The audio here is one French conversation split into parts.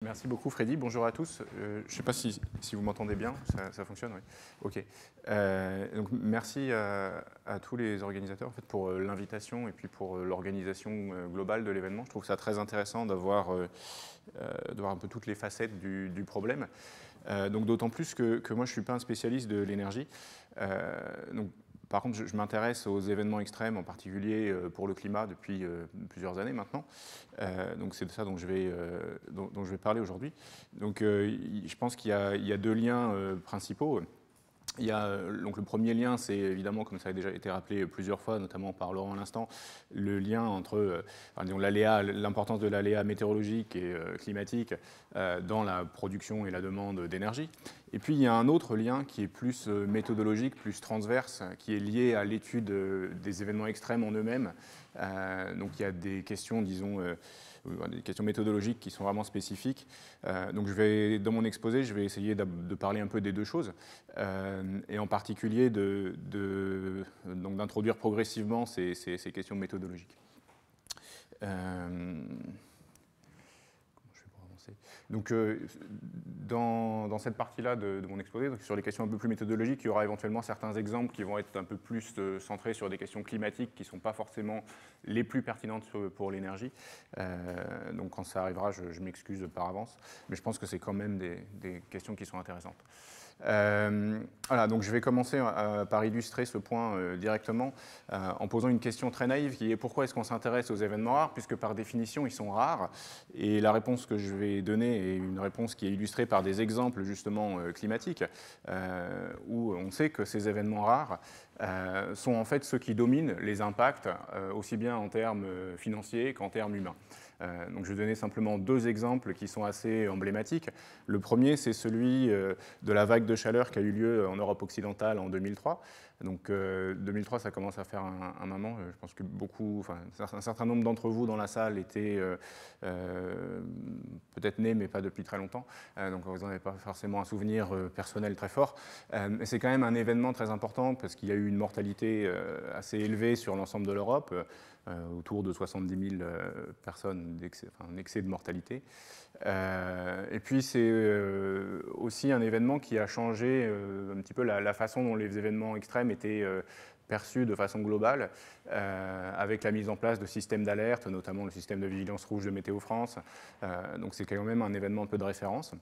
Merci beaucoup Freddy, bonjour à tous. Je ne sais pas si vous m'entendez bien, ça fonctionne, oui. Ok. Donc merci à tous les organisateurs en fait, pour l'invitation et puis pour l'organisation globale de l'événement. Je trouve ça très intéressant d'avoir un peu toutes les facettes du problème. Donc d'autant plus que moi je ne suis pas un spécialiste de l'énergie. Donc par contre, je m'intéresse aux événements extrêmes, en particulier pour le climat, depuis plusieurs années maintenant. Donc c'est de ça dont je vais parler aujourd'hui. Donc je pense qu'il y a deux liens principaux. Il y a, donc le premier lien, c'est évidemment, comme ça a déjà été rappelé plusieurs fois, notamment par Laurent à l'instant, le lien entre l'importance de l'aléa météorologique et climatique dans la production et la demande d'énergie. Et puis il y a un autre lien qui est plus méthodologique, plus transverse, qui est lié à l'étude des événements extrêmes en eux-mêmes. Donc il y a des questions, disons, des questions méthodologiques qui sont vraiment spécifiques. Donc dans mon exposé, je vais essayer de parler un peu des deux choses, et en particulier d'introduire progressivement ces questions méthodologiques. Donc, dans cette partie-là de mon exposé, donc sur les questions un peu plus méthodologiques, il y aura éventuellement certains exemples qui vont être un peu plus centrés sur des questions climatiques qui ne sont pas forcément les plus pertinentes pour l'énergie. Donc, quand ça arrivera, je m'excuse par avance, mais je pense que c'est quand même des questions qui sont intéressantes. Voilà, donc je vais commencer par illustrer ce point directement en posant une question très naïve qui est pourquoi est-ce qu'on s'intéresse aux événements rares, puisque par définition ils sont rares, et la réponse que je vais donner est une réponse qui est illustrée par des exemples justement climatiques où on sait que ces événements rares sont en fait ceux qui dominent les impacts aussi bien en termes financiers qu'en termes humains. Donc je vais donner simplement deux exemples qui sont assez emblématiques. Le premier, c'est celui de la vague de chaleur qui a eu lieu en Europe occidentale en 2003. Donc 2003, ça commence à faire un moment. Je pense que un certain nombre d'entre vous dans la salle étaient peut-être nés, mais pas depuis très longtemps. Donc vous n'en avez pas forcément un souvenir personnel très fort. Mais c'est quand même un événement très important parce qu'il y a eu une mortalité assez élevée sur l'ensemble de l'Europe. Autour de 70 000 personnes, un excès de mortalité. Et puis c'est aussi un événement qui a changé un petit peu la façon dont les événements extrêmes étaient perçus de façon globale, avec la mise en place de systèmes d'alerte, notamment le système de vigilance rouge de Météo France. Donc c'est quand même un événement un peu de référence.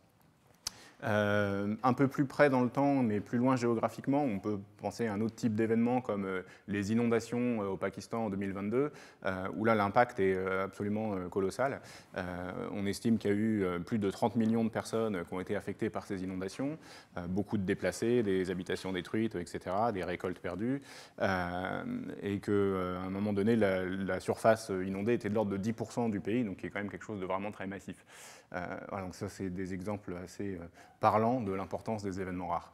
Un peu plus près dans le temps, mais plus loin géographiquement, on peut penser à un autre type d'événement comme les inondations au Pakistan en 2022, où là l'impact est absolument colossal. On estime qu'il y a eu plus de 30 millions de personnes qui ont été affectées par ces inondations, beaucoup de déplacés, des habitations détruites, etc., des récoltes perdues, et qu'à un moment donné, la surface inondée était de l'ordre de 10% du pays, donc qui est quand même quelque chose de vraiment très massif. Voilà, donc ça, c'est des exemples assez parlants de l'importance des événements rares.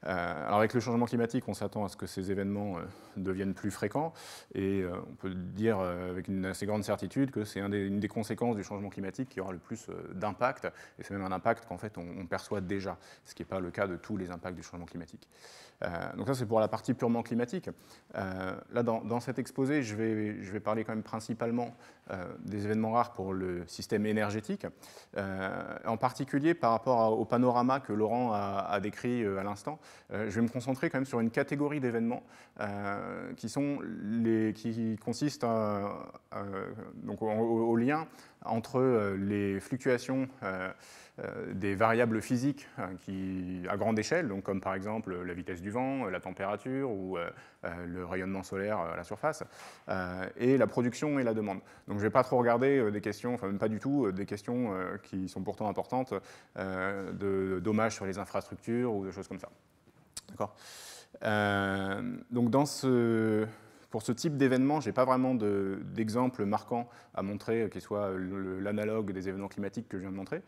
Alors avec le changement climatique, on s'attend à ce que ces événements deviennent plus fréquents, et on peut dire avec une assez grande certitude que c'est une des conséquences du changement climatique qui aura le plus d'impact, et c'est même un impact qu'en fait on perçoit déjà, ce qui n'est pas le cas de tous les impacts du changement climatique. Donc ça c'est pour la partie purement climatique. Là dans cet exposé, je vais parler quand même principalement des événements rares pour le système énergétique, en particulier par rapport au panorama que Laurent a décrit à l'instant. Je vais me concentrer quand même sur une catégorie d'événements qui consistent donc au lien entre les fluctuations des variables physiques à grande échelle, donc comme par exemple la vitesse du vent, la température ou le rayonnement solaire à la surface, et la production et la demande. Donc je ne vais pas trop regarder des questions, enfin même pas du tout, des questions qui sont pourtant importantes, de dommages sur les infrastructures ou de choses comme ça. D'accord. Donc pour ce type d'événement, je n'ai pas vraiment d'exemple marquant à montrer qui soit l'analogue des événements climatiques que je viens de montrer.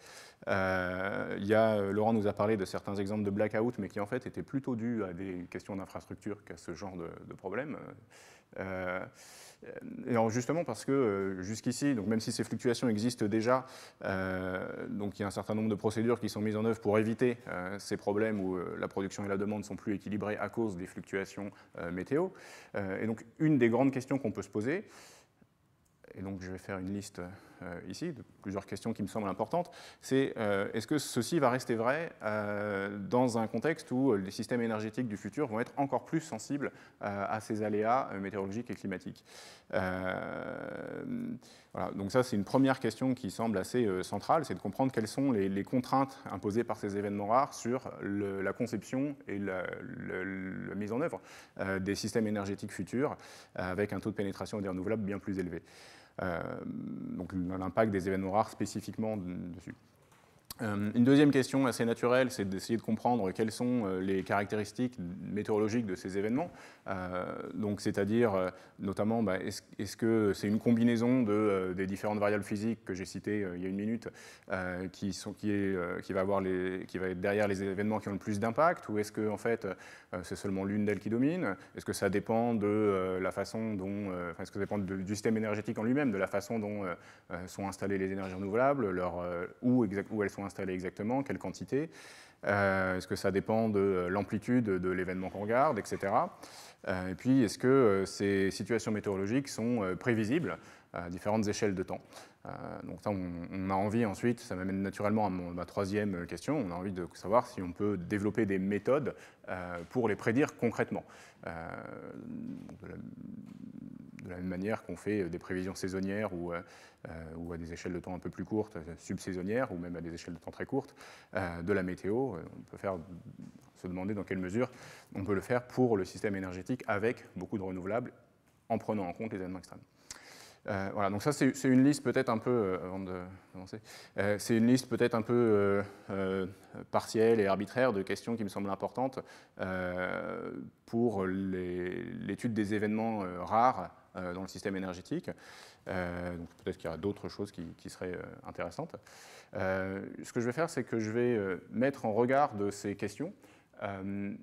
Laurent nous a parlé de certains exemples de blackout, mais qui en fait étaient plutôt dus à des questions d'infrastructure qu'à ce genre de problème. Et alors justement parce que jusqu'ici, donc même si ces fluctuations existent déjà, donc il y a un certain nombre de procédures qui sont mises en œuvre pour éviter ces problèmes où la production et la demande ne sont plus équilibrées à cause des fluctuations météo. Et donc une des grandes questions qu'on peut se poser, et donc je vais faire une liste ici, de plusieurs questions qui me semblent importantes, c'est est-ce que ceci va rester vrai dans un contexte où les systèmes énergétiques du futur vont être encore plus sensibles à ces aléas météorologiques et climatiques. Voilà, donc ça c'est une première question qui semble assez centrale, c'est de comprendre quelles sont les contraintes imposées par ces événements rares sur la conception et la mise en œuvre des systèmes énergétiques futurs avec un taux de pénétration des renouvelables bien plus élevé. Donc l'impact des événements rares spécifiquement dessus. Une deuxième question assez naturelle, c'est d'essayer de comprendre quelles sont les caractéristiques météorologiques de ces événements. Donc, c'est-à-dire, notamment, est-ce que c'est une combinaison des différentes variables physiques que j'ai citées il y a une minute, qui va être derrière les événements qui ont le plus d'impact, ou est-ce que, en fait, c'est seulement l'une d'elles qui domine? Est-ce que ça dépend de la façon dont, est-ce que ça dépend du système énergétique en lui-même, de la façon dont sont installées les énergies renouvelables, où elles sont installées exactement, quelle quantité, est-ce que ça dépend de l'amplitude de l'événement qu'on regarde, etc. Et puis, est-ce que ces situations météorologiques sont prévisibles à différentes échelles de temps? Donc ça, on a envie ensuite, ça m'amène naturellement à ma troisième question, on a envie de savoir si on peut développer des méthodes pour les prédire concrètement. De la même manière qu'on fait des prévisions saisonnières ou à des échelles de temps un peu plus courtes, subsaisonnières, ou même à des échelles de temps très courtes, de la météo. On peut se demander dans quelle mesure on peut le faire pour le système énergétique avec beaucoup de renouvelables, en prenant en compte les événements extrêmes. Voilà, donc ça c'est une liste peut-être un peu, avant d'avancer, c'est une liste peut-être un peu partielle et arbitraire de questions qui me semblent importantes pour l'étude des événements rares dans le système énergétique. Donc peut-être qu'il y aura d'autres choses qui seraient intéressantes. Ce que je vais faire, c'est que je vais mettre en regard de ces questions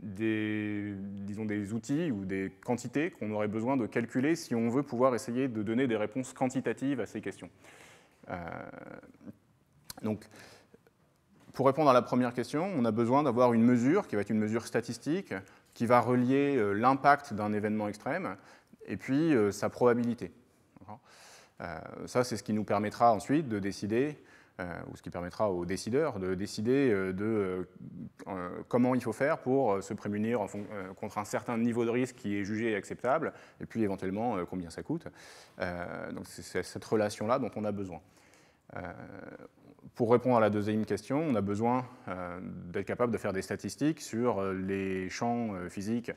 disons des outils ou des quantités qu'on aurait besoin de calculer si on veut pouvoir essayer de donner des réponses quantitatives à ces questions. Donc, pour répondre à la première question, on a besoin d'avoir une mesure qui va être une mesure statistique, qui va relier l'impact d'un événement extrême et puis sa probabilité. Ça, c'est ce qui nous permettra ensuite de décider ou ce qui permettra aux décideurs de décider de comment il faut faire pour se prémunir contre un certain niveau de risque qui est jugé acceptable, et puis éventuellement combien ça coûte. Donc c'est cette relation-là dont on a besoin. Pour répondre à la deuxième question, on a besoin d'être capable de faire des statistiques sur les champs physiques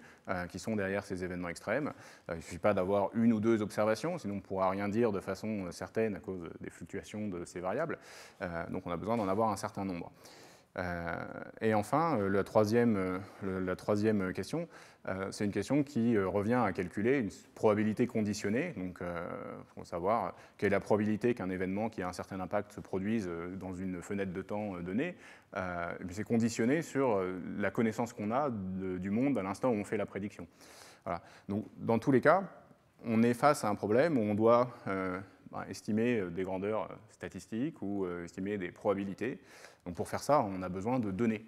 qui sont derrière ces événements extrêmes. Il ne suffit pas d'avoir une ou deux observations, sinon on ne pourra rien dire de façon certaine à cause des fluctuations de ces variables. Donc on a besoin d'en avoir un certain nombre. Et enfin, la troisième question, c'est une question qui revient à calculer une probabilité conditionnée. Donc, il faut savoir quelle est la probabilité qu'un événement qui a un certain impact se produise dans une fenêtre de temps donnée. C'est conditionné sur la connaissance qu'on a du monde à l'instant où on fait la prédiction. Voilà. Donc, dans tous les cas, on est face à un problème où on doit estimer des grandeurs statistiques ou estimer des probabilités. Donc pour faire ça, on a besoin de données.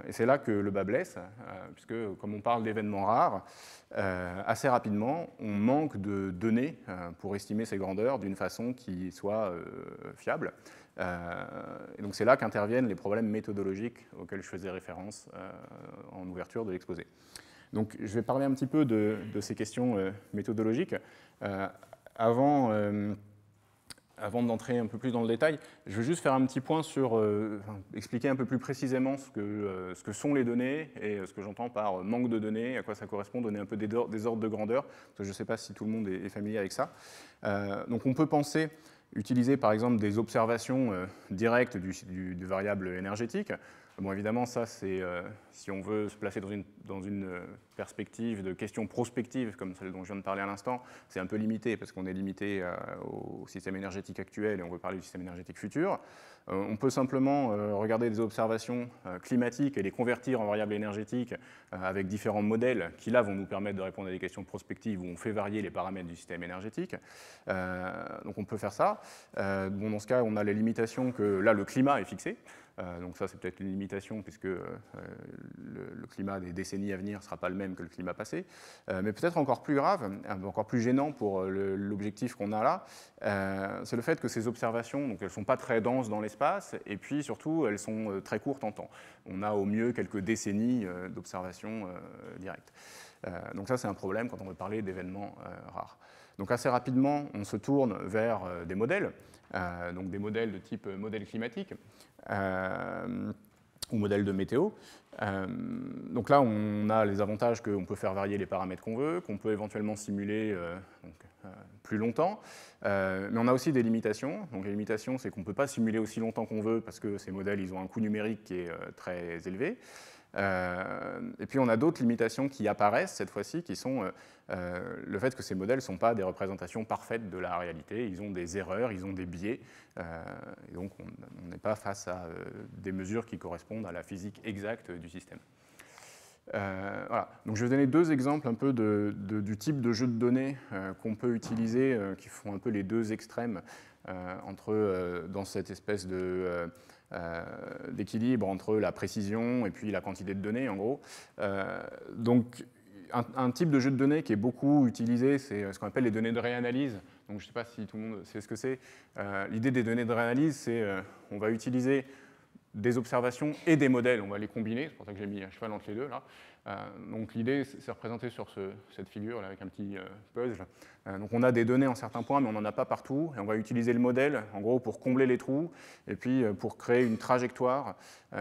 Et c'est là que le bas blesse, puisque comme on parle d'événements rares, assez rapidement, on manque de données pour estimer ces grandeurs d'une façon qui soit fiable. Et donc c'est là qu'interviennent les problèmes méthodologiques auxquels je faisais référence en ouverture de l'exposé. Donc je vais parler un petit peu de ces questions méthodologiques. Avant d'entrer un peu plus dans le détail, je veux juste faire un petit point sur, expliquer un peu plus précisément ce que sont les données et ce que j'entends par manque de données, à quoi ça correspond, donner un peu des ordres de grandeur, parce que je ne sais pas si tout le monde est familier avec ça. Donc on peut utiliser par exemple des observations directes du variable énergétique. Bon, évidemment, ça, c'est si on veut se placer dans une perspective de questions prospectives, comme celle dont je viens de parler à l'instant, c'est un peu limité, parce qu'on est limité au système énergétique actuel et on veut parler du système énergétique futur. On peut simplement regarder des observations climatiques et les convertir en variables énergétiques avec différents modèles qui, là, vont nous permettre de répondre à des questions prospectives où on fait varier les paramètres du système énergétique. Donc on peut faire ça. Bon, dans ce cas, on a les limitations que, là, le climat est fixé. Donc ça, c'est peut-être une limitation, puisque le climat des décennies à venir ne sera pas le même que le climat passé. Mais peut-être encore plus grave, encore plus gênant pour l'objectif qu'on a là, c'est le fait que ces observations, donc elles ne sont pas très denses dans l'espace, et puis surtout, elles sont très courtes en temps. On a au mieux quelques décennies d'observations directes. Donc ça, c'est un problème quand on veut parler d'événements rares. Donc assez rapidement, on se tourne vers des modèles, donc des modèles de type modèle climatique ou modèle de météo. Donc là, on a les avantages qu'on peut faire varier les paramètres qu'on veut, qu'on peut éventuellement simuler plus longtemps, mais on a aussi des limitations. Donc les limitations, c'est qu'on ne peut pas simuler aussi longtemps qu'on veut parce que ces modèles, ils ont un coût numérique qui est très élevé. Et puis on a d'autres limitations qui apparaissent cette fois-ci, qui sont le fait que ces modèles ne sont pas des représentations parfaites de la réalité, ils ont des erreurs, ils ont des biais, et donc on n'est pas face à des mesures qui correspondent à la physique exacte du système. Voilà. Donc je vais donner deux exemples un peu du type de jeu de données qu'on peut utiliser, qui font un peu les deux extrêmes dans cette espèce d'équilibre entre la précision et puis la quantité de données, en gros. Donc, un type de jeu de données qui est beaucoup utilisé, c'est ce qu'on appelle les données de réanalyse. Donc, je ne sais pas si tout le monde sait ce que c'est. L'idée des données de réanalyse, c'est on va utiliser des observations et des modèles, on va les combiner, c'est pour ça que j'ai mis un cheval entre les deux là. Donc l'idée, c'est représenté sur cette figure là, avec un petit puzzle. Donc on a des données en certains points, mais on n'en a pas partout, et on va utiliser le modèle, en gros, pour combler les trous, et puis pour créer une trajectoire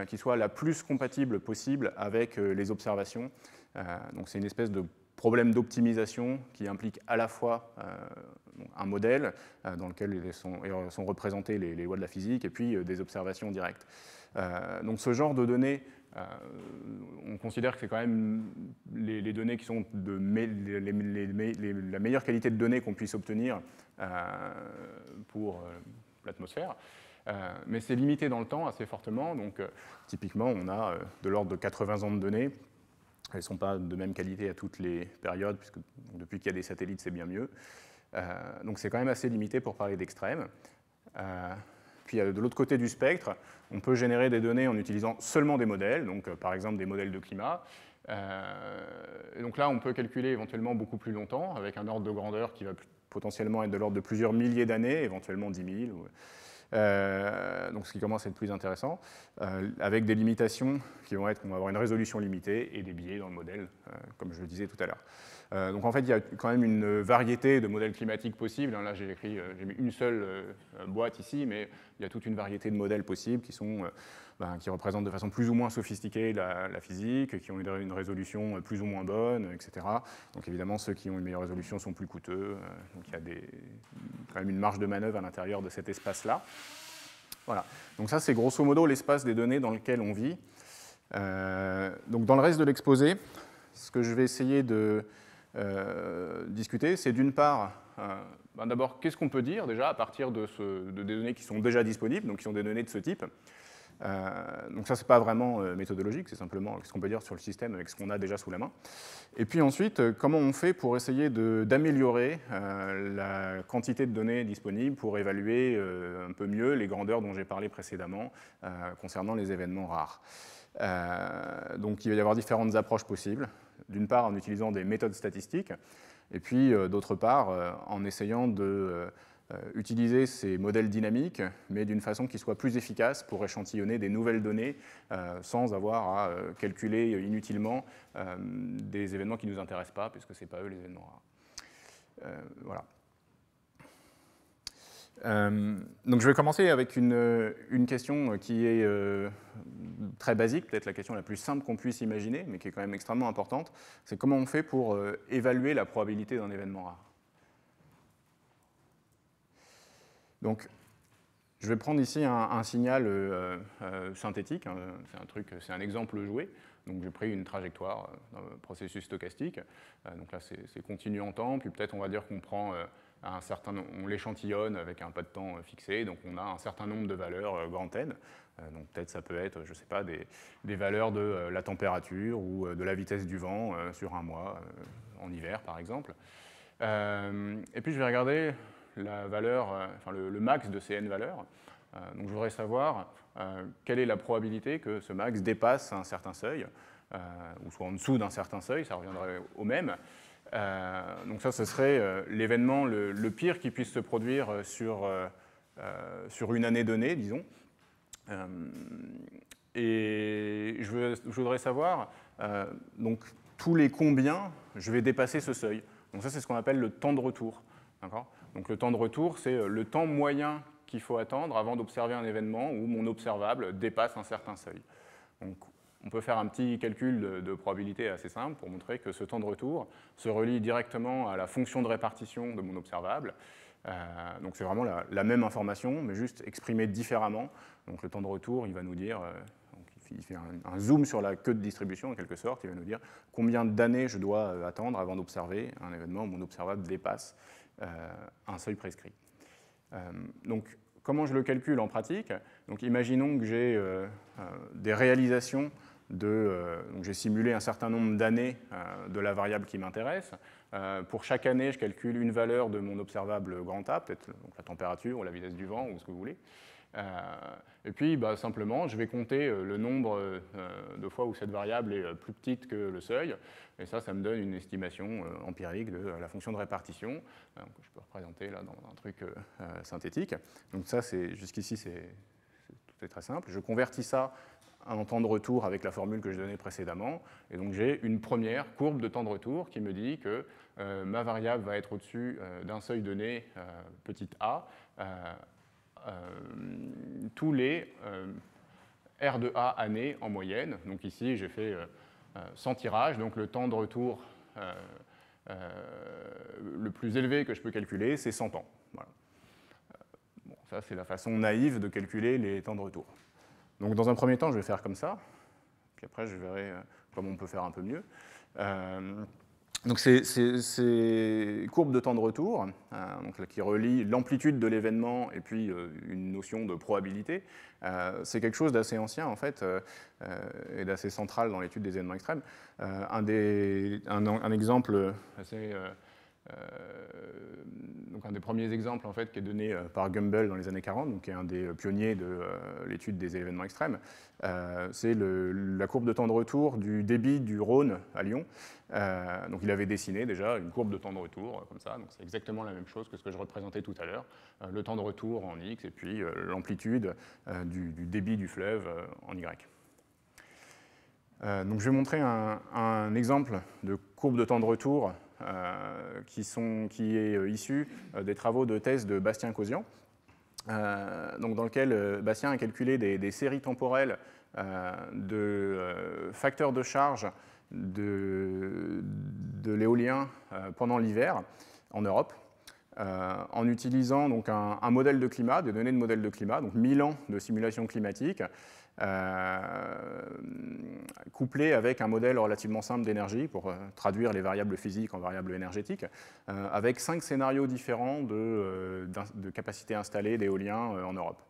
qui soit la plus compatible possible avec les observations. Donc c'est une espèce de problème d'optimisation qui implique à la fois un modèle dans lequel sont représentées les lois de la physique, et puis des observations directes. Donc ce genre de données, on considère que c'est quand même les données qui sont la meilleure qualité de données qu'on puisse obtenir pour l'atmosphère. Mais c'est limité dans le temps assez fortement. Donc typiquement, on a de l'ordre de 80 ans de données. Elles ne sont pas de même qualité à toutes les périodes, puisque depuis qu'il y a des satellites, c'est bien mieux. Donc c'est quand même assez limité pour parler d'extrême. Puis de l'autre côté du spectre, on peut générer des données en utilisant seulement des modèles, donc par exemple des modèles de climat. Et donc là, on peut calculer éventuellement beaucoup plus longtemps, avec un ordre de grandeur qui va potentiellement être de l'ordre de plusieurs milliers d'années, éventuellement 10 000. Donc ce qui commence à être plus intéressant, avec des limitations qui vont être qu'on va avoir une résolution limitée et des biais dans le modèle, comme je le disais tout à l'heure. Donc en fait, il y a quand même une variété de modèles climatiques possibles. Là, j'ai mis une seule boîte ici, mais il y a toute une variété de modèles possibles qui représentent de façon plus ou moins sophistiquée la physique, qui ont une résolution plus ou moins bonne, etc. Donc évidemment, ceux qui ont une meilleure résolution sont plus coûteux. Donc il y a quand même une marge de manœuvre à l'intérieur de cet espace-là. Voilà. Donc ça, c'est grosso modo l'espace des données dans lequel on vit. Donc dans le reste de l'exposé, ce que je vais essayer de discuter, c'est d'une part, d'abord, qu'est-ce qu'on peut dire déjà à partir des données qui sont déjà disponibles, donc qui sont des données de ce type. Donc ça, ce n'est pas vraiment méthodologique, c'est simplement ce qu'on peut dire sur le système avec ce qu'on a déjà sous la main. Et puis ensuite, comment on fait pour essayer d'améliorer la quantité de données disponibles pour évaluer un peu mieux les grandeurs dont j'ai parlé précédemment concernant les événements rares. Donc il va y avoir différentes approches possibles. D'une part, en utilisant des méthodes statistiques, et puis d'autre part, en essayant d'utiliser ces modèles dynamiques, mais d'une façon qui soit plus efficace pour échantillonner des nouvelles données sans avoir à calculer inutilement des événements qui ne nous intéressent pas, puisque ce n'est pas eux les événements rares. Voilà. Donc je vais commencer avec une question qui est très basique, peut-être la question la plus simple qu'on puisse imaginer, mais qui est quand même extrêmement importante. C'est comment on fait pour évaluer la probabilité d'un événement rare. Donc je vais prendre ici un signal synthétique, c'est un exemple joué. Donc j'ai pris une trajectoire d'un processus stochastique. Donc là c'est continu en temps, puis peut-être on va dire qu'on prend on l'échantillonne avec un pas de temps fixé, donc on a un certain nombre de valeurs grand N. Donc peut-être ça peut être, je ne sais pas, des valeurs de la température ou de la vitesse du vent sur un mois, en hiver par exemple. Et puis je vais regarder la valeur, le max de ces n valeurs. Donc je voudrais savoir quelle est la probabilité que ce max dépasse un certain seuil, ou soit en dessous d'un certain seuil, ça reviendrait au même. Donc ça, ce serait l'événement le pire qui puisse se produire sur une année donnée, disons. Et je voudrais savoir, donc, tous les combien je vais dépasser ce seuil. Donc ça, c'est ce qu'on appelle le temps de retour. Donc le temps de retour, c'est le temps moyen qu'il faut attendre avant d'observer un événement où mon observable dépasse un certain seuil. Donc on peut faire un petit calcul de probabilité assez simple pour montrer que ce temps de retour se relie directement à la fonction de répartition de mon observable. Donc c'est vraiment la même information, mais juste exprimée différemment. Donc le temps de retour, il va nous dire, il fait un zoom sur la queue de distribution en quelque sorte, il va nous dire combien d'années je dois attendre avant d'observer un événement où mon observable dépasse un seuil prescrit. Donc comment je le calcule en pratique? Donc imaginons que j'ai des réalisations donc j'ai simulé un certain nombre d'années de la variable qui m'intéresse. Pour chaque année, je calcule une valeur de mon observable grand A, peut-être la température ou la vitesse du vent ou ce que vous voulez. Et puis, simplement, je vais compter le nombre de fois où cette variable est plus petite que le seuil. Et ça me donne une estimation empirique de la fonction de répartition, que je peux représenter là dans un truc synthétique. Donc ça, jusqu'ici, tout est très simple. Je convertis ça en temps de retour avec la formule que je donnais précédemment. Et donc j'ai une première courbe de temps de retour qui me dit que ma variable va être au-dessus d'un seuil donné, petit a, tous les R de A années en moyenne. Donc ici, j'ai fait 100 tirages, donc le temps de retour le plus élevé que je peux calculer, c'est 100 ans. Voilà. Bon, ça, c'est la façon naïve de calculer les temps de retour. Donc dans un premier temps, je vais faire comme ça, puis après, je verrai comment on peut faire un peu mieux. Donc ces courbes de temps de retour, donc, qui relient l'amplitude de l'événement et puis une notion de probabilité, c'est quelque chose d'assez ancien en fait et d'assez central dans l'étude des événements extrêmes. Un exemple assez donc un des premiers exemples en fait, qui est donné par Gumbel dans les années 40, donc, qui est un des pionniers de l'étude des événements extrêmes, c'est la courbe de temps de retour du débit du Rhône à Lyon. Donc il avait dessiné déjà une courbe de temps de retour comme ça, donc c'est exactement la même chose que ce que je représentais tout à l'heure, le temps de retour en X et puis l'amplitude du débit du fleuve en Y. Donc je vais montrer un exemple de courbe de temps de retour qui est issu des travaux de thèse de Bastien Causian, donc dans lequel Bastien a calculé des séries temporelles de facteurs de charge de l'éolien pendant l'hiver en Europe, en utilisant donc un modèle de climat, des données de modèle de climat, donc 1000 ans de simulation climatique, couplé avec un modèle relativement simple d'énergie pour traduire les variables physiques en variables énergétiques, avec 5 scénarios différents de capacité installée d'éolien en Europe.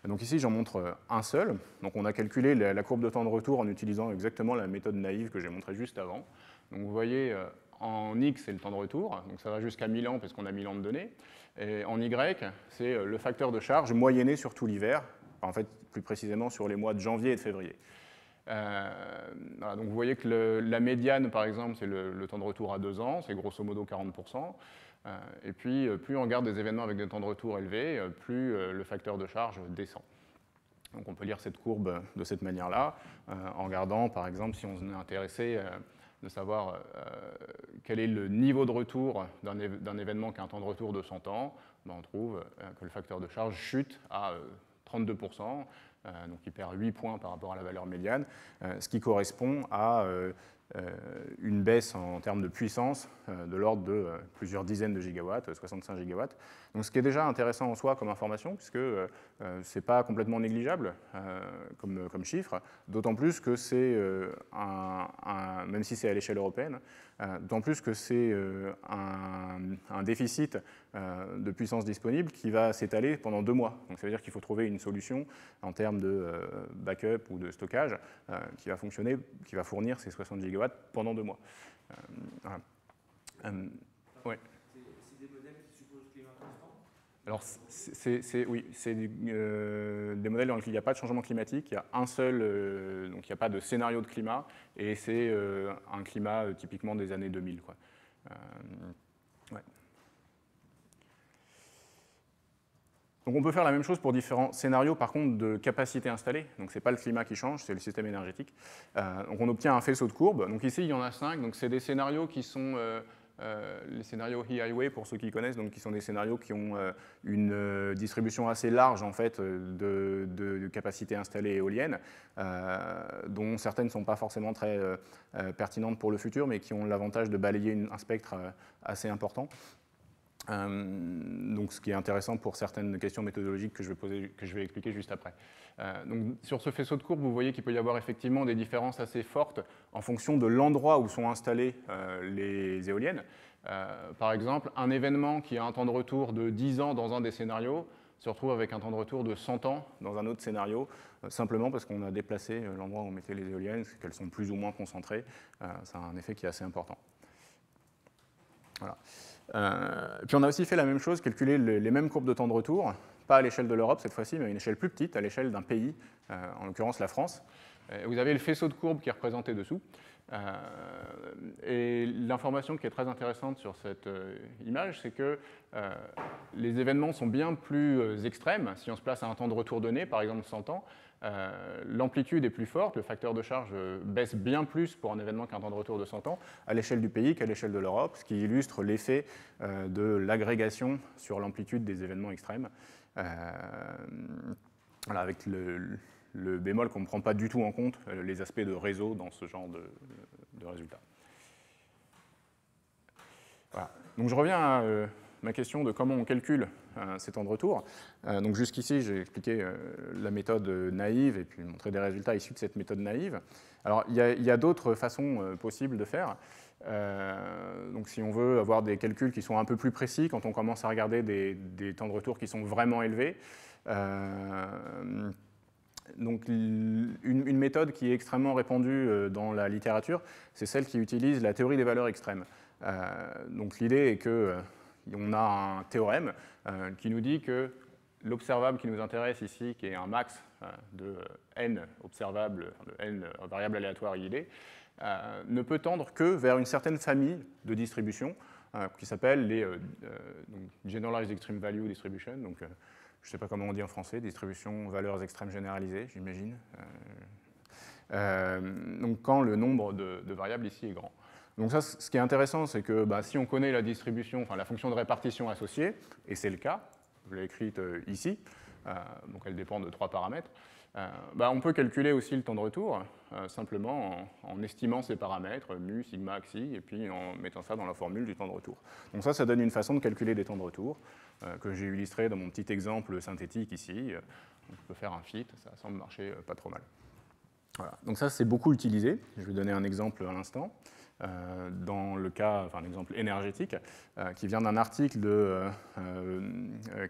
Donc ici, j'en montre un seul. Donc on a calculé la courbe de temps de retour en utilisant exactement la méthode naïve que j'ai montrée juste avant. Donc vous voyez, en X, c'est le temps de retour, donc ça va jusqu'à 1000 ans parce qu'on a 1000 ans de données. Et en Y, c'est le facteur de charge moyenné sur tout l'hiver, en fait plus précisément sur les mois de janvier et de février. Voilà, donc vous voyez que la médiane, par exemple, c'est le temps de retour à 2 ans, c'est grosso modo 40%. Et puis, plus on regarde des événements avec des temps de retour élevés, plus le facteur de charge descend. Donc on peut lire cette courbe de cette manière-là, en regardant, par exemple, si on est intéressé de savoir quel est le niveau de retour d'un événement qui a un temps de retour de 100 ans, on trouve que le facteur de charge chute à 32%, donc il perd 8 points par rapport à la valeur médiane, ce qui correspond à une baisse en termes de puissance de l'ordre de plusieurs dizaines de gigawatts, 65 gigawatts. Donc, ce qui est déjà intéressant en soi comme information, puisque ce n'est pas complètement négligeable comme chiffre, d'autant plus que c'est, même si c'est à l'échelle européenne, d'autant plus que c'est un déficit de puissance disponible qui va s'étaler pendant 2 mois. Donc ça veut dire qu'il faut trouver une solution en termes de backup ou de stockage qui va fonctionner, qui va fournir ces 60 gigawatts pendant 2 mois. Voilà. Ouais. C'est des modèles qui supposent climat constant? Alors, oui, c'est des modèles dans lesquels il n'y a pas de changement climatique, il y a un seul, donc il n'y a pas de scénario de climat, et c'est un climat typiquement des années 2000, quoi. Ouais. Donc on peut faire la même chose pour différents scénarios, par contre, de capacité installée. Donc ce n'est pas le climat qui change, c'est le système énergétique. Donc on obtient un faisceau de courbes. Donc ici, il y en a 5. Donc c'est des scénarios qui sont les scénarios E-Highway, pour ceux qui connaissent, donc qui sont des scénarios qui ont une distribution assez large en fait, de capacité installée éolienne, dont certaines ne sont pas forcément très pertinentes pour le futur, mais qui ont l'avantage de balayer un spectre assez important. Donc, ce qui est intéressant pour certaines questions méthodologiques que je vais expliquer juste après. Donc, sur ce faisceau de courbes, vous voyez qu'il peut y avoir effectivement des différences assez fortes en fonction de l'endroit où sont installées les éoliennes. Par exemple, un événement qui a un temps de retour de 10 ans dans un des scénarios se retrouve avec un temps de retour de 100 ans dans un autre scénario, simplement parce qu'on a déplacé l'endroit où on mettait les éoliennes, qu'elles sont plus ou moins concentrées. Ça a un effet qui est assez important. Voilà. Puis on a aussi fait la même chose, calculer les mêmes courbes de temps de retour, pas à l'échelle de l'Europe cette fois-ci, mais à une échelle plus petite, à l'échelle d'un pays, en l'occurrence la France. Vous avez le faisceau de courbes qui est représenté dessous. Et l'information qui est très intéressante sur cette image, c'est que les événements sont bien plus extrêmes. Si on se place à un temps de retour donné, par exemple 100 ans, l'amplitude est plus forte, le facteur de charge baisse bien plus pour un événement qu'un temps de retour de 100 ans, à l'échelle du pays qu'à l'échelle de l'Europe, ce qui illustre l'effet de l'agrégation sur l'amplitude des événements extrêmes. Voilà, avec le bémol qu'on ne prend pas du tout en compte les aspects de réseau dans ce genre de résultats. Voilà. Donc je reviens à ma question de comment on calcule ces temps de retour. Donc jusqu'ici, j'ai expliqué la méthode naïve et puis montré des résultats issus de cette méthode naïve. Alors il y a d'autres façons possibles de faire. Donc si on veut avoir des calculs qui sont un peu plus précis, quand on commence à regarder des temps de retour qui sont vraiment élevés, donc une méthode qui est extrêmement répandue dans la littérature, c'est celle qui utilise la théorie des valeurs extrêmes. Donc l'idée est qu'on a un théorème qui nous dit que l'observable qui nous intéresse ici, qui est un max de n observables, de n variables aléatoires IID, ne peut tendre que vers une certaine famille de distributions qui s'appelle les Generalized Extreme Value Distribution. Donc, je ne sais pas comment on dit en français, distribution valeurs extrêmes généralisées, j'imagine. Donc quand le nombre de variables ici est grand. Donc ça, ce qui est intéressant, c'est que si on connaît la distribution, enfin la fonction de répartition associée, et c'est le cas, je l'ai écrite ici, donc elle dépend de 3 paramètres, on peut calculer aussi le temps de retour, simplement en estimant ces paramètres, mu, sigma, xi, et puis en mettant ça dans la formule du temps de retour. Donc ça donne une façon de calculer des temps de retour, que j'ai illustré dans mon petit exemple synthétique ici. On peut faire un fit, ça semble marcher pas trop mal. Voilà. Donc ça, c'est beaucoup utilisé. Je vais donner un exemple à l'instant. Dans le cas, un exemple énergétique, qui vient d'un article de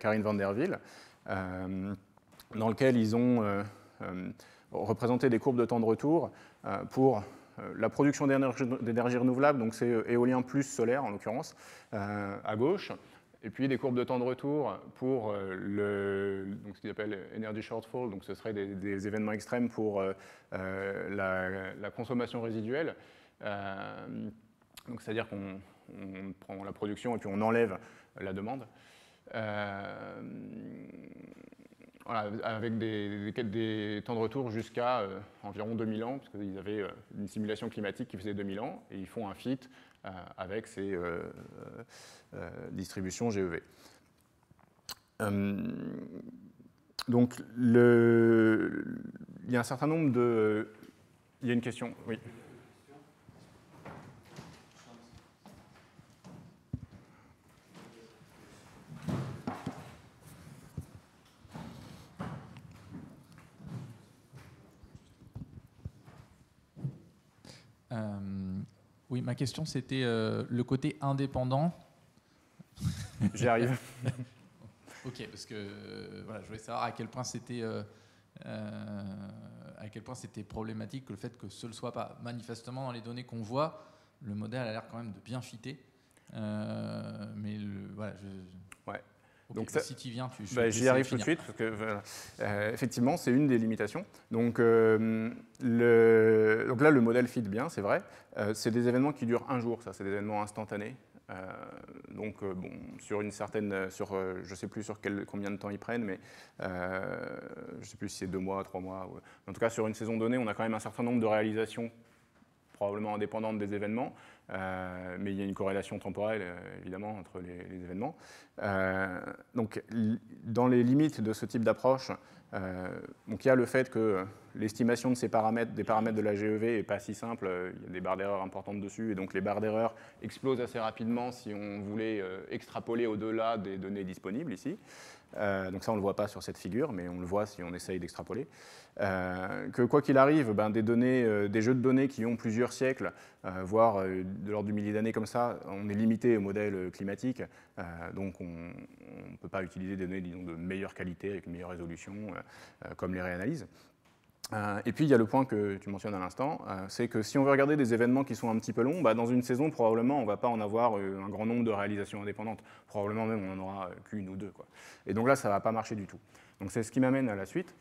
Karine van der Wiel, dans lequel ils ont représenté des courbes de temps de retour pour la production d'énergie renouvelable, donc c'est éolien plus solaire en l'occurrence, à gauche, et puis des courbes de temps de retour pour donc ce qu'ils appellent energy shortfall, donc ce serait des événements extrêmes pour la consommation résiduelle. Donc c'est-à-dire qu'on prend la production et puis on enlève la demande. Voilà, avec des temps de retour jusqu'à environ 2000 ans, parce qu'ils avaient une simulation climatique qui faisait 2000 ans, et ils font un fit avec ces distributions GEV. Donc, il y a un certain nombre de... Il y a une question, oui. Oui, ma question c'était le côté indépendant. J'y arrive. Ok, parce que voilà, je voulais savoir à quel point c'était problématique que le fait que ce ne le soit pas. Manifestement, dans les données qu'on voit, le modèle a l'air quand même de bien fitter. Mais voilà, Ouais. Donc si tu viens, je vais te j'y laisser arrive tout de finir. suite, parce que effectivement, c'est une des limitations. Donc là, le modèle fit bien, c'est vrai. C'est des événements qui durent un jour, ça, c'est des événements instantanés. Bon, sur une certaine, je ne sais plus sur combien de temps ils prennent, mais je ne sais plus si c'est 2 mois, 3 mois. En tout cas, sur une saison donnée, on a quand même un certain nombre de réalisations probablement indépendantes des événements, mais il y a une corrélation temporelle, évidemment, entre les événements. Donc, dans les limites de ce type d'approche, donc il y a le fait que l'estimation de ces paramètres, des paramètres de la GEV, n'est pas si simple. Il y a des barres d'erreur importantes dessus, et donc les barres d'erreur explosent assez rapidement si on voulait extrapoler au-delà des données disponibles ici. Donc ça, on ne le voit pas sur cette figure, mais on le voit si on essaye d'extrapoler. Que quoi qu'il arrive, des jeux de données qui ont plusieurs siècles, voire de l'ordre du millier d'années comme ça, on est limité au modèle climatique, donc on ne peut pas utiliser des données, disons, de meilleure qualité, avec une meilleure résolution, comme les réanalyses. Et puis il y a le point que tu mentionnes à l'instant, c'est que si on veut regarder des événements qui sont un petit peu longs, dans une saison, probablement, on ne va pas en avoir un grand nombre de réalisations indépendantes. Probablement même, on n'en aura qu'une ou deux, quoi. Et donc là, ça ne va pas marcher du tout. Donc c'est ce qui m'amène à la suite.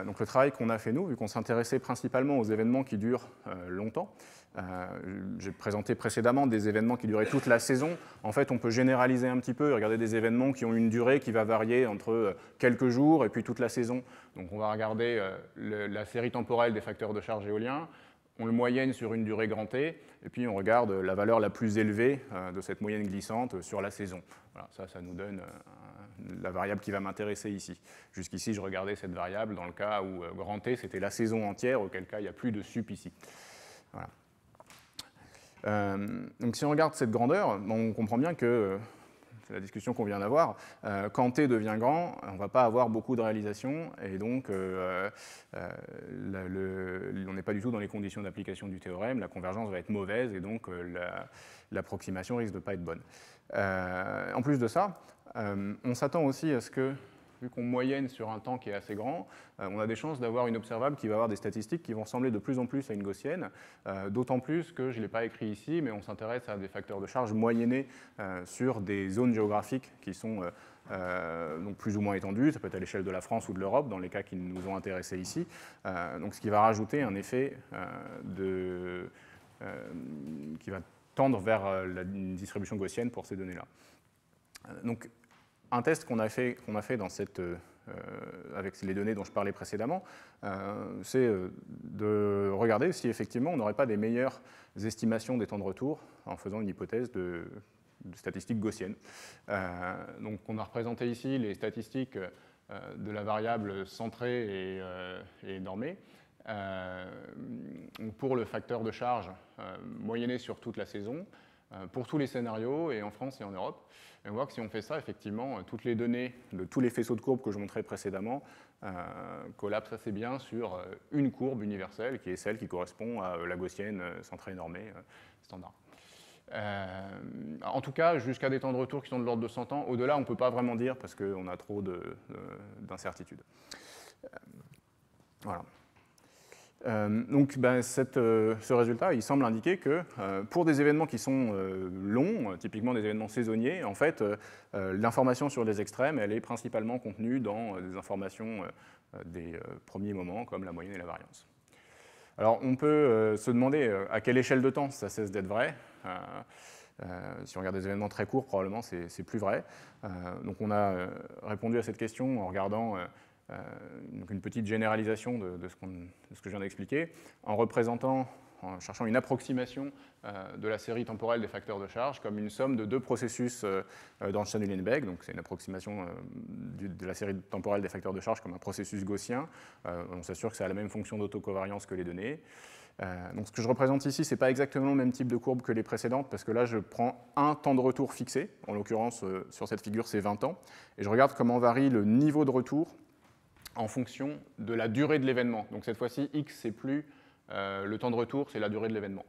Donc le travail qu'on a fait, nous, vu qu'on s'intéressait principalement aux événements qui durent longtemps, j'ai présenté précédemment des événements qui duraient toute la saison. En fait, on peut généraliser un petit peu et regarder des événements qui ont une durée qui va varier entre quelques jours et puis toute la saison. Donc on va regarder la série temporelle des facteurs de charge éoliens, on le moyenne sur une durée grand T, et puis on regarde la valeur la plus élevée de cette moyenne glissante sur la saison. Voilà, ça nous donne la variable qui va m'intéresser ici. Jusqu'ici, je regardais cette variable dans le cas où grand T, c'était la saison entière, auquel cas il n'y a plus de sup ici. Voilà. Donc si on regarde cette grandeur, on comprend bien que, c'est la discussion qu'on vient d'avoir, quand t devient grand, on ne va pas avoir beaucoup de réalisations, et donc on n'est pas du tout dans les conditions d'application du théorème, la convergence va être mauvaise, et donc l'approximation risque de ne pas être bonne. En plus de ça, on s'attend aussi à ce que, vu qu'on moyenne sur un temps qui est assez grand, on a des chances d'avoir une observable qui va avoir des statistiques qui vont ressembler de plus en plus à une gaussienne, d'autant plus que je ne l'ai pas écrit ici, mais on s'intéresse à des facteurs de charge moyennés sur des zones géographiques qui sont donc plus ou moins étendues, ça peut être à l'échelle de la France ou de l'Europe, dans les cas qui nous ont intéressés ici, donc ce qui va rajouter un effet qui va tendre vers une distribution gaussienne pour ces données-là. Donc, un test qu'on a fait avec les données dont je parlais précédemment, c'est de regarder si effectivement on n'aurait pas des meilleures estimations des temps de retour en faisant une hypothèse de statistiques gaussiennes. Donc on a représenté ici les statistiques de la variable centrée et normée. Pour le facteur de charge moyenné sur toute la saison, pour tous les scénarios, et en France et en Europe. Et on voit que si on fait ça, effectivement, toutes les données de tous les faisceaux de courbes que je montrais précédemment collapsent assez bien sur une courbe universelle, qui est celle qui correspond à la gaussienne centrée normée standard. En tout cas, jusqu'à des temps de retour qui sont de l'ordre de 100 ans. Au-delà, on ne peut pas vraiment dire, parce qu'on a trop d'incertitudes. Voilà. Donc ce résultat, il semble indiquer que pour des événements qui sont longs, typiquement des événements saisonniers, en fait, l'information sur les extrêmes, elle est principalement contenue dans des informations des premiers moments, comme la moyenne et la variance. Alors on peut se demander à quelle échelle de temps ça cesse d'être vrai. Si on regarde des événements très courts, probablement c'est plus vrai. Donc on a répondu à cette question en regardant donc une petite généralisation de ce que je viens d'expliquer, en cherchant une approximation de la série temporelle des facteurs de charge comme une somme de deux processus dans le Shannon-Uhlenbeck. Donc c'est une approximation de la série temporelle des facteurs de charge comme un processus gaussien. On s'assure que ça a la même fonction d'autocovariance que les données. Donc ce que je représente ici, ce n'est pas exactement le même type de courbe que les précédentes, parce que là, je prends un temps de retour fixé. En l'occurrence, sur cette figure, c'est 20 ans. Et je regarde comment varie le niveau de retour en fonction de la durée de l'événement. Donc cette fois-ci, x, c'est plus le temps de retour, c'est la durée de l'événement.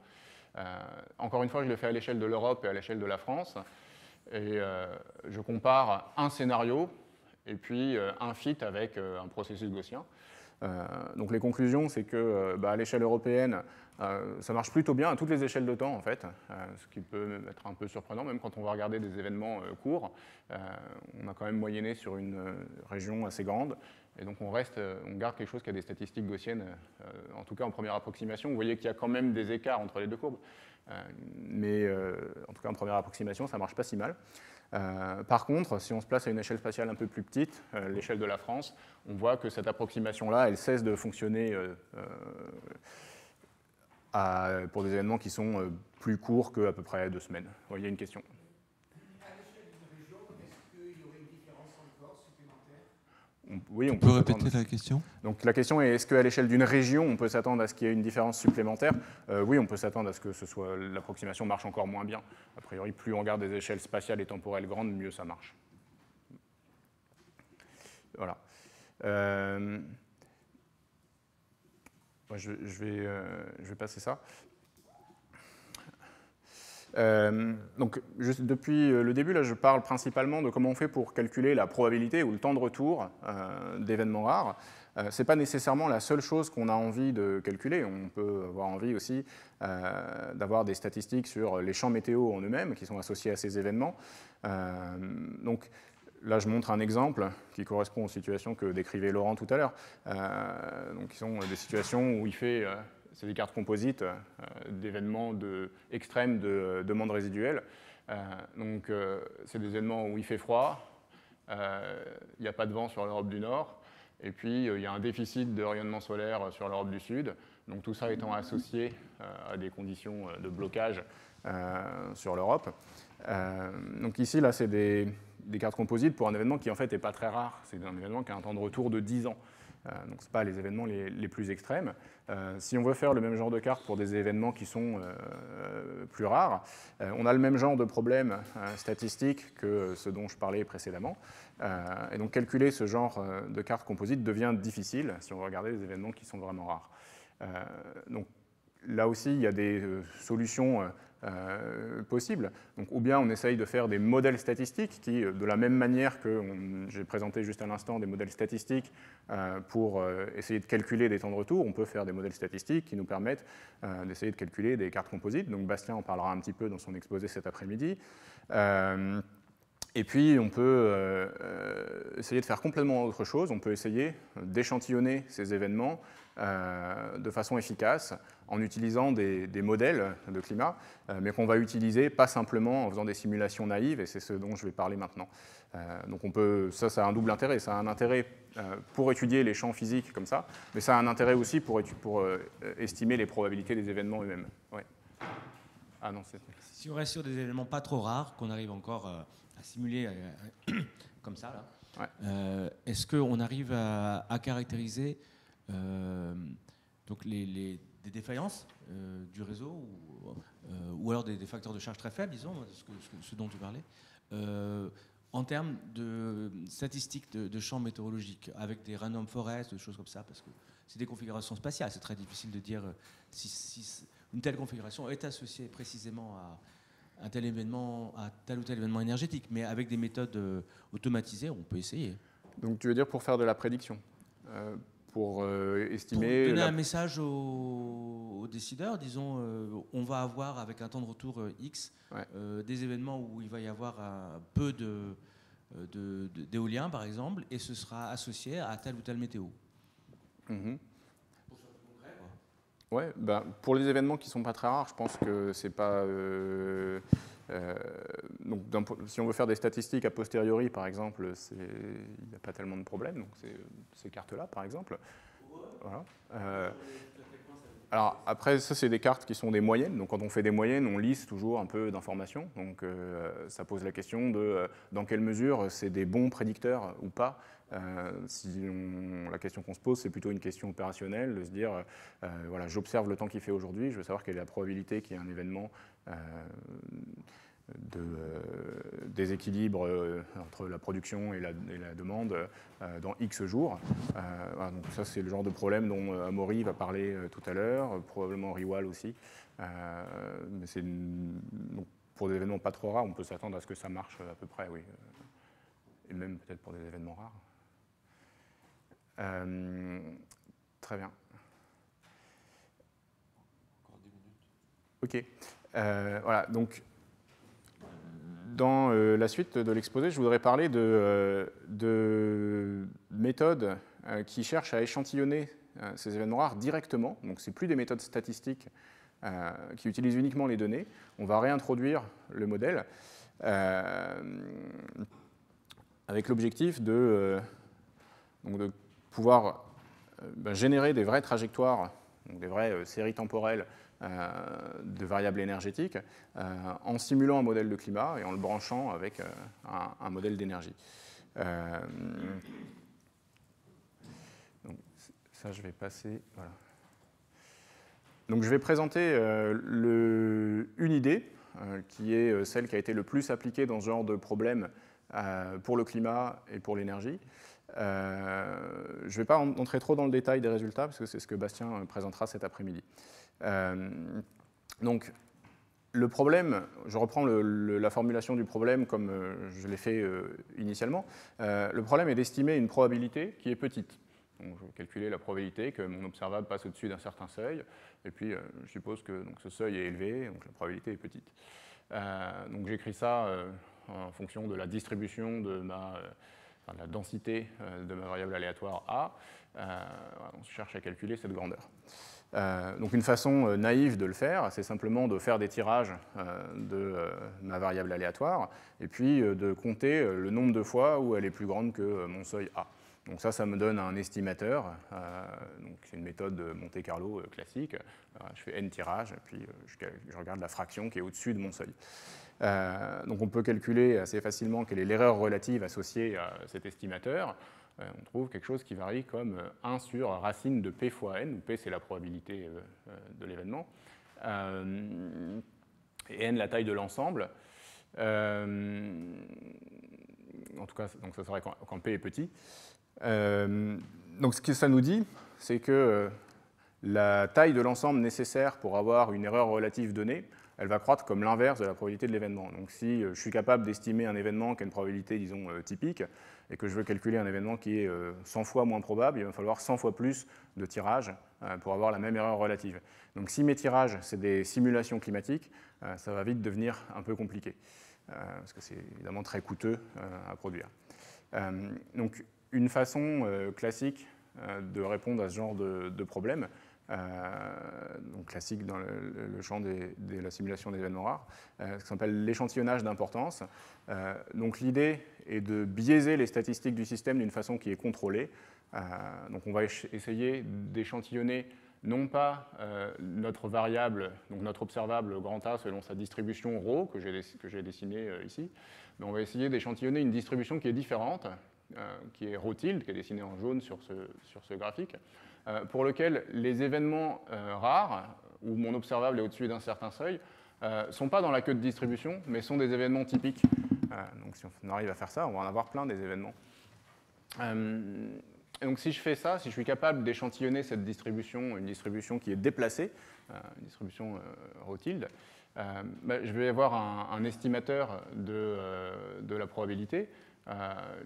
Encore une fois, je le fais à l'échelle de l'Europe et à l'échelle de la France. Et je compare un scénario et puis un fit avec un processus gaussien. Donc les conclusions, c'est que à l'échelle européenne, ça marche plutôt bien à toutes les échelles de temps, en fait, ce qui peut être un peu surprenant, même quand on va regarder des événements courts. On a quand même moyenné sur une région assez grande, et donc on garde quelque chose qui a des statistiques gaussiennes, en tout cas en première approximation. Vous voyez qu'il y a quand même des écarts entre les deux courbes, mais en tout cas en première approximation, ça ne marche pas si mal. Par contre, si on se place à une échelle spatiale un peu plus petite, l'échelle de la France, on voit que cette approximation-là, elle cesse de fonctionner pour des événements qui sont plus courts qu'à peu près 2 semaines. Il y a une question. À l'échelle d'une région, est-ce qu'il y aurait une différence encore supplémentaire? Oui, on peut répéter la question? Donc la question est, est-ce qu'à l'échelle d'une région, on peut s'attendre à ce qu'il y ait une différence supplémentaire? Oui, on peut s'attendre à ce que l'approximation marche encore moins bien. A priori, plus on regarde des échelles spatiales et temporelles grandes, mieux ça marche. Voilà. Je vais passer ça. Donc, depuis le début, là, je parle principalement de comment on fait pour calculer la probabilité ou le temps de retour d'événements rares. Ce n'est pas nécessairement la seule chose qu'on a envie de calculer. On peut avoir envie aussi d'avoir des statistiques sur les champs météo en eux-mêmes qui sont associés à ces événements. Donc, là, je montre un exemple qui correspond aux situations que décrivait Laurent tout à l'heure. Donc, qui sont des situations où il fait... c'est des cartes composites d'événements extrêmes de demandes résiduelles. Donc, c'est des événements où il fait froid, il n'y a pas de vent sur l'Europe du Nord, et puis il y a un déficit de rayonnement solaire sur l'Europe du Sud. Donc, tout ça étant associé à des conditions de blocage sur l'Europe. Donc, ici, là, c'est des cartes composites pour un événement qui, en fait, n'est pas très rare. C'est un événement qui a un temps de retour de 10 ans. Donc, ce ne sont pas les événements les plus extrêmes. Si on veut faire le même genre de carte pour des événements qui sont plus rares, on a le même genre de problème statistique que ce dont je parlais précédemment. Et donc, calculer ce genre de carte composite devient difficile si on veut regarder des événements qui sont vraiment rares. Donc, là aussi, il y a des solutions possibles. Donc, ou bien on essaye de faire des modèles statistiques qui, de la même manière que j'ai présenté juste à l'instant des modèles statistiques pour essayer de calculer des temps de retour, on peut faire des modèles statistiques qui nous permettent d'essayer de calculer des cartes composites. Donc Bastien en parlera un petit peu dans son exposé cet après-midi. Et puis, on peut essayer de faire complètement autre chose. On peut essayer d'échantillonner ces événements de façon efficace en utilisant des modèles de climat, mais qu'on va utiliser pas simplement en faisant des simulations naïves, et c'est ce dont je vais parler maintenant. Donc ça a un double intérêt. Ça a un intérêt pour étudier les champs physiques comme ça, mais ça a un intérêt aussi pour estimer les probabilités des événements eux-mêmes. Ouais. Ah non, si on reste sur des événements pas trop rares, qu'on arrive encore à simuler comme ça, là, ouais. Est-ce qu'on arrive à caractériser donc des défaillances du réseau ou alors des facteurs de charge très faibles, disons, ce dont tu parlais, en termes de statistiques de champs météorologiques, avec des random forests, des choses comme ça, parce que c'est des configurations spatiales, c'est très difficile de dire si une telle configuration est associée précisément à un tel événement, à tel ou tel événement énergétique, mais avec des méthodes automatisées, on peut essayer. Donc tu veux dire pour faire de la prédiction, pour estimer... Pour donner un message aux décideurs, disons, on va avoir avec un temps de retour X ouais. Des événements où il va y avoir un peu d'éolien, par exemple, et ce sera associé à telle ou telle météo. Mm-hmm. Ouais, ben, pour les événements qui ne sont pas très rares, je pense que c'est pas... donc, si on veut faire des statistiques a posteriori, par exemple, il n'y a pas tellement de problèmes. Donc, ces cartes-là, par exemple. Voilà. Alors, après, ça, c'est des cartes qui sont des moyennes. Donc, quand on fait des moyennes, on lisse toujours un peu d'informations. Donc, ça pose la question de dans quelle mesure c'est des bons prédicteurs ou pas. La question qu'on se pose, c'est plutôt une question opérationnelle, de se dire, voilà, j'observe le temps qu'il fait aujourd'hui, je veux savoir quelle est la probabilité qu'il y ait un événement de déséquilibre entre la production et la demande dans X jours. Voilà, donc ça, c'est le genre de problème dont Amaury va parler tout à l'heure, probablement Riwal aussi. Mais donc, pour des événements pas trop rares, on peut s'attendre à ce que ça marche à peu près, oui. Et même peut-être pour des événements rares. Très bien. OK. Voilà, donc dans la suite de l'exposé, je voudrais parler de méthodes qui cherchent à échantillonner ces événements rares directement. Donc, ce n'est plus des méthodes statistiques qui utilisent uniquement les données. On va réintroduire le modèle avec l'objectif de pouvoir générer des vraies trajectoires, donc des vraies séries temporelles de variables énergétiques en simulant un modèle de climat et en le branchant avec un modèle d'énergie. Ça, je vais passer. Voilà. Donc, je vais présenter une idée qui est celle qui a été le plus appliquée dans ce genre de problème pour le climat et pour l'énergie. Je ne vais pas entrer trop dans le détail des résultats, parce que c'est ce que Bastien présentera cet après-midi. Donc, le problème, je reprends la formulation du problème comme je l'ai fait initialement. Le problème est d'estimer une probabilité qui est petite. Donc, je vais calculer la probabilité que mon observable passe au-dessus d'un certain seuil, et puis je suppose que ce seuil est élevé, donc la probabilité est petite. Donc, j'écris ça en fonction de la distribution de la densité de ma variable aléatoire A. On cherche à calculer cette grandeur. Donc une façon naïve de le faire, c'est simplement de faire des tirages de ma variable aléatoire et puis de compter le nombre de fois où elle est plus grande que mon seuil A. Donc ça me donne un estimateur. C'est une méthode de Monte-Carlo classique. Je fais n tirages et puis je regarde la fraction qui est au-dessus de mon seuil. Donc on peut calculer assez facilement quelle est l'erreur relative associée à cet estimateur. On trouve quelque chose qui varie comme 1 sur racine de P fois N, où P c'est la probabilité de l'événement, et N la taille de l'ensemble. En tout cas, donc ça serait quand P est petit. Donc ce que ça nous dit, c'est que la taille de l'ensemble nécessaire pour avoir une erreur relative donnée, elle va croître comme l'inverse de la probabilité de l'événement. Donc si je suis capable d'estimer un événement qui a une probabilité, disons, typique, et que je veux calculer un événement qui est 100 fois moins probable, il va falloir 100 fois plus de tirages pour avoir la même erreur relative. Donc si mes tirages, c'est des simulations climatiques, ça va vite devenir un peu compliqué, parce que c'est évidemment très coûteux à produire. Donc une façon classique de répondre à ce genre de problème, donc classique dans le champ de la simulation d'événements rares, ce qui s'appelle l'échantillonnage d'importance. Donc l'idée est de biaiser les statistiques du système d'une façon qui est contrôlée. Donc on va essayer d'échantillonner non pas notre variable, donc notre observable grand A selon sa distribution ρ que j'ai dessinée ici, mais on va essayer d'échantillonner une distribution qui est différente, qui est ρ tilde, qui est dessinée en jaune sur ce graphique, pour lequel les événements rares, où mon observable est au-dessus d'un certain seuil, ne sont pas dans la queue de distribution, mais sont des événements typiques. Donc si on arrive à faire ça, on va en avoir plein des événements. Et donc si je fais ça, si je suis capable d'échantillonner cette distribution, une distribution qui est déplacée, une distribution ρ tilde, je vais avoir un estimateur de la probabilité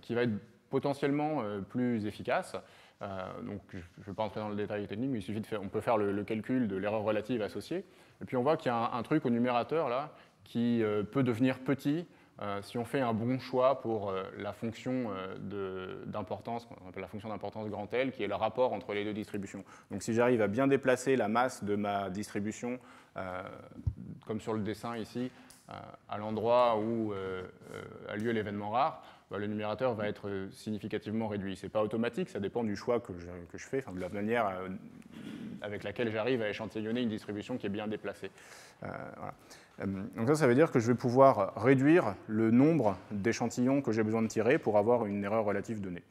qui va être potentiellement plus efficace. Donc, je ne vais pas entrer dans le détail technique, mais il suffit on peut faire le calcul de l'erreur relative associée. Et puis, on voit qu'il y a un truc au numérateur là, qui peut devenir petit si on fait un bon choix pour la fonction d'importance, qu'on appelle la fonction d'importance grand L, qui est le rapport entre les deux distributions. Donc, si j'arrive à bien déplacer la masse de ma distribution, comme sur le dessin ici, à l'endroit où a lieu l'événement rare, le numérateur va être significativement réduit. Ce n'est pas automatique, ça dépend du choix que je fais, de la manière avec laquelle j'arrive à échantillonner une distribution qui est bien déplacée. Voilà. Donc ça veut dire que je vais pouvoir réduire le nombre d'échantillons que j'ai besoin de tirer pour avoir une erreur relative donnée.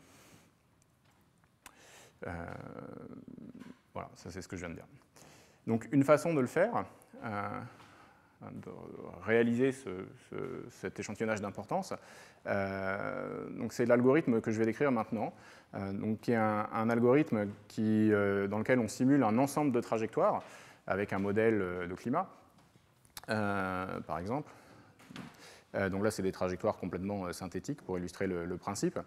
Voilà, ça c'est ce que je viens de dire. Donc une façon de le faire, de réaliser cet échantillonnage d'importance, donc c'est l'algorithme que je vais décrire maintenant, donc qui est un algorithme dans lequel on simule un ensemble de trajectoires avec un modèle de climat, par exemple. Donc là, c'est des trajectoires complètement synthétiques pour illustrer le principe.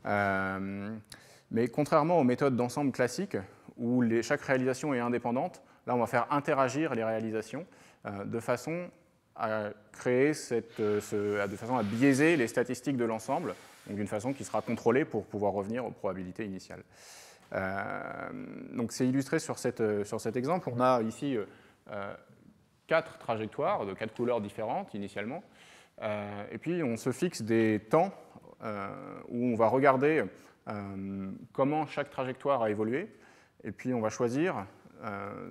Mais contrairement aux méthodes d'ensemble classiques, où chaque réalisation est indépendante. Là, on va faire interagir les réalisations de façon à créer de façon à biaiser les statistiques de l'ensemble, donc d'une façon qui sera contrôlée pour pouvoir revenir aux probabilités initiales. Donc c'est illustré sur cet exemple. On a ici 4 trajectoires de 4 couleurs différentes initialement, et puis on se fixe des temps où on va regarder comment chaque trajectoire a évolué, et puis on va choisir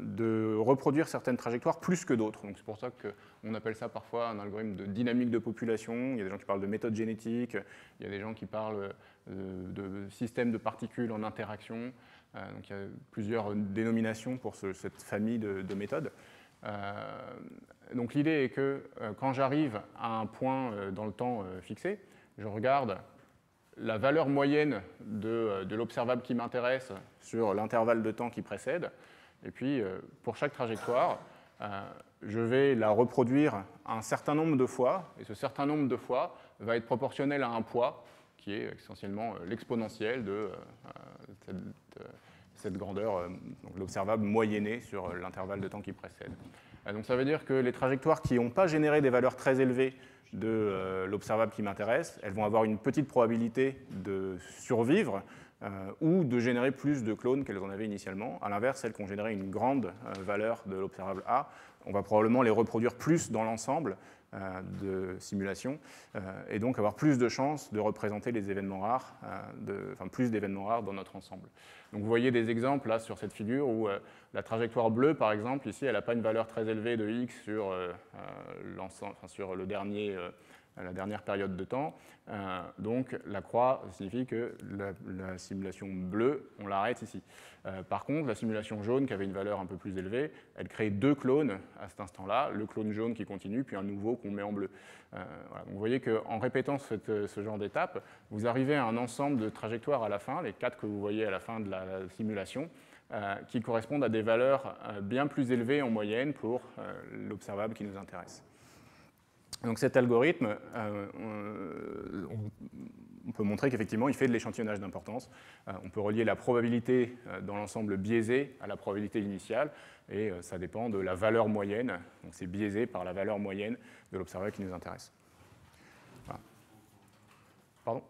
de reproduire certaines trajectoires plus que d'autres. Donc c'est pour ça qu'on appelle ça parfois un algorithme de dynamique de population. Il y a des gens qui parlent de méthode génétique, il y a des gens qui parlent de système de particules en interaction. Donc il y a plusieurs dénominations pour cette famille de méthodes. Donc l'idée est que quand j'arrive à un point dans le temps fixé, je regarde la valeur moyenne de l'observable qui m'intéresse sur l'intervalle de temps qui précède. Et puis, pour chaque trajectoire, je vais la reproduire un certain nombre de fois. Et ce certain nombre de fois va être proportionnel à un poids qui est essentiellement l'exponentielle de cette grandeur, l'observable moyenné sur l'intervalle de temps qui précède. Donc ça veut dire que les trajectoires qui n'ont pas généré des valeurs très élevées de l'observable qui m'intéresse, elles vont avoir une petite probabilité de survivre ou de générer plus de clones qu'elles en avaient initialement. À l'inverse, celles qui ont généré une grande valeur de l'observable A, on va probablement les reproduire plus dans l'ensemble de simulation et donc avoir plus de chances de représenter les événements rares, plus d'événements rares dans notre ensemble. Donc vous voyez des exemples là sur cette figure où la trajectoire bleue, par exemple, ici, elle n'a pas une valeur très élevée de x sur la dernière période de temps. Donc la croix signifie que la simulation bleue, on l'arrête ici. Par contre, la simulation jaune, qui avait une valeur un peu plus élevée, elle crée 2 clones à cet instant-là, le clone jaune qui continue, puis un nouveau qu'on met en bleu. Voilà. Donc vous voyez qu'en répétant ce genre d'étape, vous arrivez à un ensemble de trajectoires à la fin, les 4 que vous voyez à la fin de la simulation, qui correspondent à des valeurs bien plus élevées en moyenne pour l'observable qui nous intéresse. Donc cet algorithme, on peut montrer qu'effectivement, il fait de l'échantillonnage d'importance. On peut relier la probabilité dans l'ensemble biaisé à la probabilité initiale, et ça dépend de la valeur moyenne. Donc c'est biaisé par la valeur moyenne de l'observable qui nous intéresse. Voilà. Pardon ?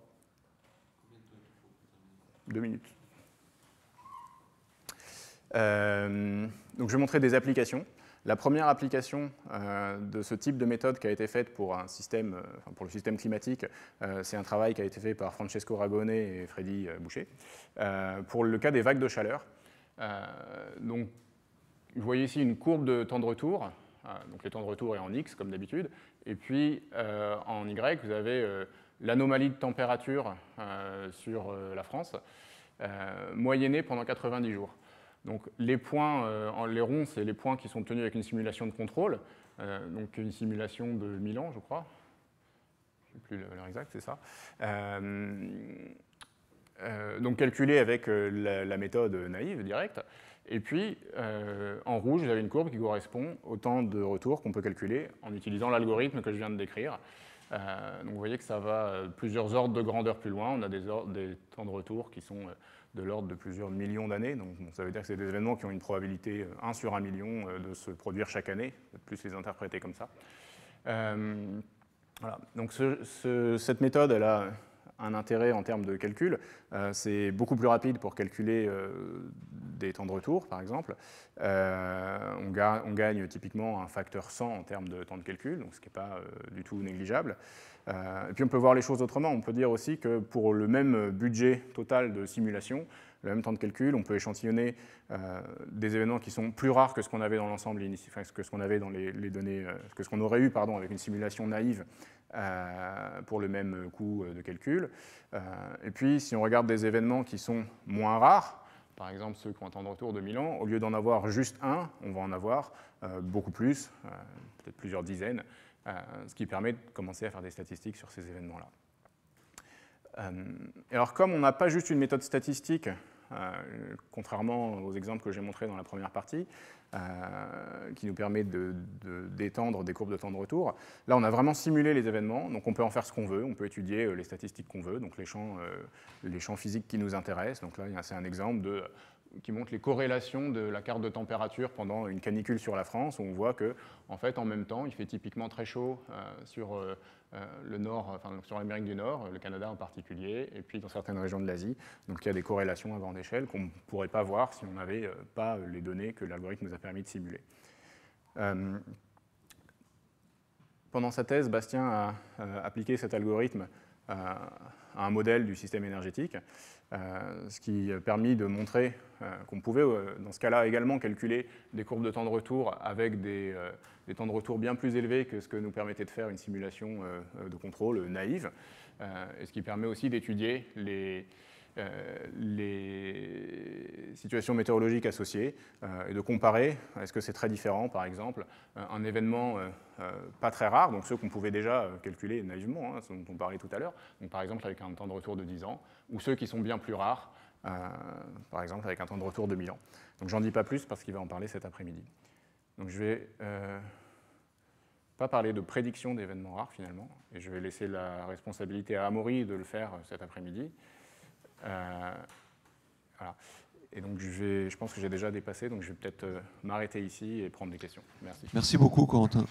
2 minutes. Donc je vais montrer des applications. La première application de ce type de méthode qui a été faite pour le système climatique, c'est un travail qui a été fait par Francesco Ragone et Freddy Boucher, pour le cas des vagues de chaleur. Donc, vous voyez ici une courbe de temps de retour. Donc le temps de retour est en X, comme d'habitude. Et puis, en Y, vous avez l'anomalie de température sur la France, moyennée pendant 90 jours. Donc les points, les ronds, c'est les points qui sont obtenus avec une simulation de contrôle, donc une simulation de 1000 ans, je crois. Je ne sais plus l'heure exacte, c'est ça. Donc calculé avec la méthode naïve, directe. Et puis, en rouge, vous avez une courbe qui correspond au temps de retour qu'on peut calculer en utilisant l'algorithme que je viens de décrire. Donc vous voyez que ça va plusieurs ordres de grandeur plus loin. On a des temps de retour qui sont de l'ordre de plusieurs millions d'années. Donc ça veut dire que c'est des événements qui ont une probabilité 1 sur 1 million de se produire chaque année, plus les interpréter comme ça. Voilà. Donc cette méthode, elle a un intérêt en termes de calcul. C'est beaucoup plus rapide pour calculer des temps de retour, par exemple. On gagne typiquement un facteur 100 en termes de temps de calcul, donc ce qui n'est pas du tout négligeable. Et puis on peut voir les choses autrement. On peut dire aussi que pour le même budget total de simulation, le même temps de calcul, on peut échantillonner des événements qui sont plus rares que ce qu'on avait dans l'ensemble, que ce qu'on avait dans les données, que ce qu'on aurait eu avec une simulation naïve pour le même coût de calcul. Et puis si on regarde des événements qui sont moins rares, par exemple ceux qui ont un temps de retour de 1000 ans, au lieu d'en avoir juste un, on va en avoir beaucoup plus, peut-être plusieurs dizaines, ce qui permet de commencer à faire des statistiques sur ces événements-là. Alors comme on n'a pas juste une méthode statistique, contrairement aux exemples que j'ai montrés dans la première partie, qui nous permet d'étendre des courbes de temps de retour, là on a vraiment simulé les événements, donc on peut en faire ce qu'on veut, on peut étudier les statistiques qu'on veut, donc les champs physiques qui nous intéressent. Donc là c'est un exemple de qui montre les corrélations de la carte de température pendant une canicule sur la France, où on voit que, en fait, en même temps, il fait typiquement très chaud sur le nord, enfin, sur l'Amérique du Nord, le Canada en particulier, et puis dans certaines régions de l'Asie. Donc il y a des corrélations à grande échelle qu'on ne pourrait pas voir si on n'avait pas les données que l'algorithme nous a permis de simuler. Pendant sa thèse, Bastien a appliqué cet algorithme à un modèle du système énergétique, ce qui a permis de montrer qu'on pouvait, dans ce cas-là, également calculer des courbes de temps de retour avec des temps de retour bien plus élevés que ce que nous permettait de faire une simulation de contrôle naïve, et ce qui permet aussi d'étudier les situations météorologiques associées et de comparer, est-ce que c'est très différent, par exemple, un événement pas très rare, donc ceux qu'on pouvait déjà calculer naïvement, ceux dont on parlait tout à l'heure, donc par exemple avec un temps de retour de 10 ans, ou ceux qui sont bien plus rares, par exemple avec un temps de retour de 1000 ans. Donc j'en dis pas plus parce qu'il va en parler cet après-midi. Donc je vais pas parler de prédiction d'événements rares finalement, et je vais laisser la responsabilité à Amaury de le faire cet après-midi. Voilà. Et donc je pense que j'ai déjà dépassé, donc je vais peut-être m'arrêter ici et prendre des questions. Merci. Merci beaucoup, Corentin.